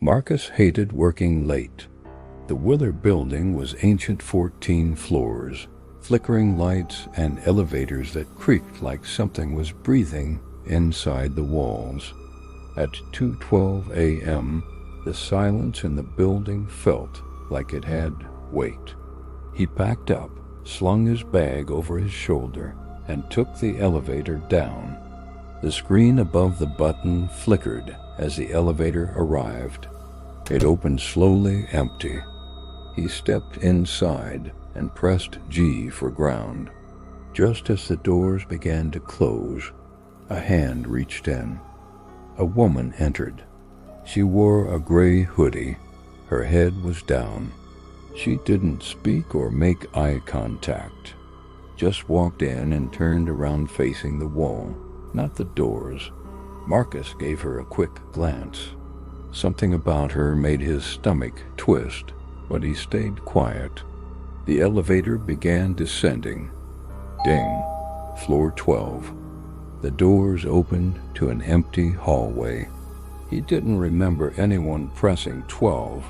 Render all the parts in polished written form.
Marcus hated working late. The Willer building was ancient 14 floors, flickering lights and elevators that creaked like something was breathing inside the walls. At 2:12 a.m., the silence in the building felt like it had weight. He packed up, slung his bag over his shoulder, and took the elevator down. The screen above the button flickered as the elevator arrived. It opened slowly, empty. He stepped inside and pressed G for ground. Just as the doors began to close, a hand reached in. A woman entered. She wore a gray hoodie. Her head was down. She didn't speak or make eye contact. Just walked in and turned around facing the wall, not the doors. Marcus gave her a quick glance. Something about her made his stomach twist, but he stayed quiet. The elevator began descending. Ding. Floor 12. The doors opened to an empty hallway. He didn't remember anyone pressing 12.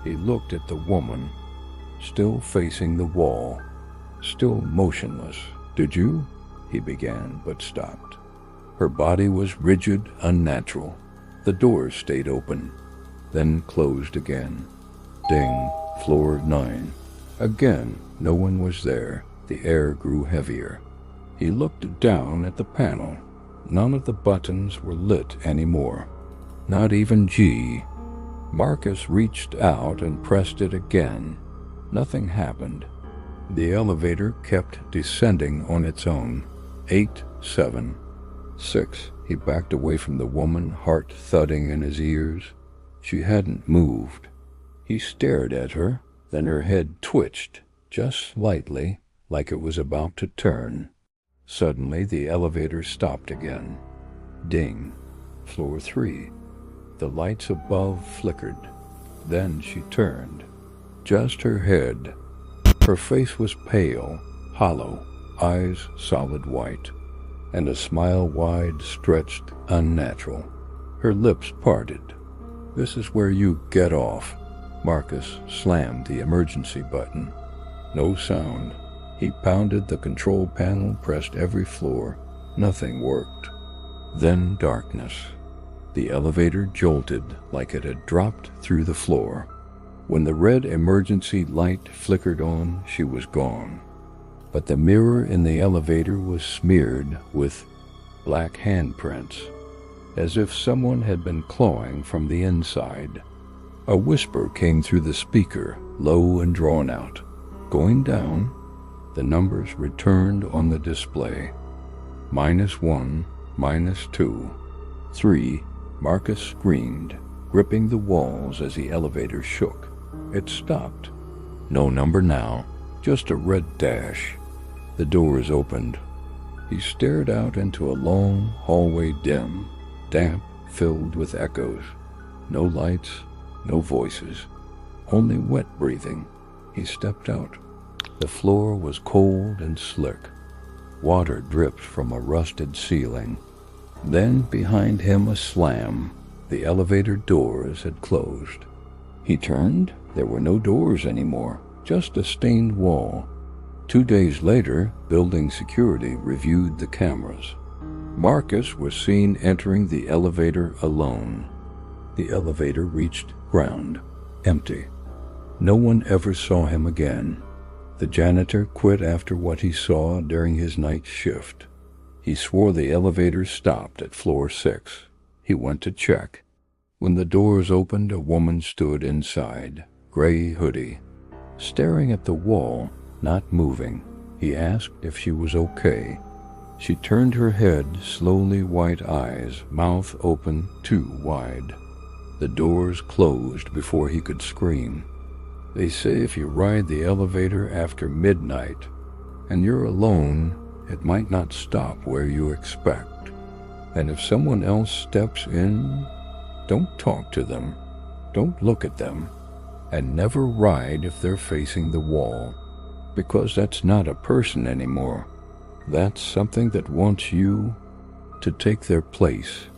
He looked at the woman, still facing the wall, still motionless. "Did you?" he began, but stopped. Her body was rigid, unnatural. The doors stayed open, then closed again. Ding. Floor 9. Again, no one was there. The air grew heavier. He looked down at the panel. None of the buttons were lit anymore. Not even G. Marcus reached out and pressed it again. Nothing happened. The elevator kept descending on its own. 8, 7, 6. He backed away from the woman, heart thudding in his ears. She hadn't moved. He stared at her, then her head twitched, just slightly, like it was about to turn. Suddenly, the elevator stopped again. Ding. Floor 3. The lights above flickered. Then she turned. Just her head. Her face was pale, hollow, eyes solid white, and a smile wide stretched, unnatural. Her lips parted. "This is where you get off." Marcus slammed the emergency button. No sound. He pounded the control panel, pressed every floor. Nothing worked. Then darkness. The elevator jolted like it had dropped through the floor. When the red emergency light flickered on, she was gone. But the mirror in the elevator was smeared with black handprints, as if someone had been clawing from the inside. A whisper came through the speaker, low and drawn out. Going down, the numbers returned on the display. -1, -2, 3. Marcus screamed, gripping the walls as the elevator shook. It stopped. No number now, just a red dash. The doors opened. He stared out into a long hallway, dim, damp, filled with echoes. No lights, no voices, only wet breathing. He stepped out. The floor was cold and slick. Water dripped from a rusted ceiling. Then behind him a slam. The elevator doors had closed. He turned. There were no doors anymore, just a stained wall. 2 days later, building security reviewed the cameras. Marcus was seen entering the elevator alone. The elevator reached ground, empty. No one ever saw him again. The janitor quit after what he saw during his night shift. He swore the elevator stopped at floor 6. He went to check. When the doors opened, a woman stood inside, gray hoodie, staring at the wall, not moving. He asked if she was okay. She turned her head, slowly, white eyes, mouth open too wide. The doors closed before he could scream. They say if you ride the elevator after midnight and you're alone, it might not stop where you expect. And if someone else steps in, don't talk to them, don't look at them, and never ride if they're facing the wall, because that's not a person anymore. That's something that wants you to take their place.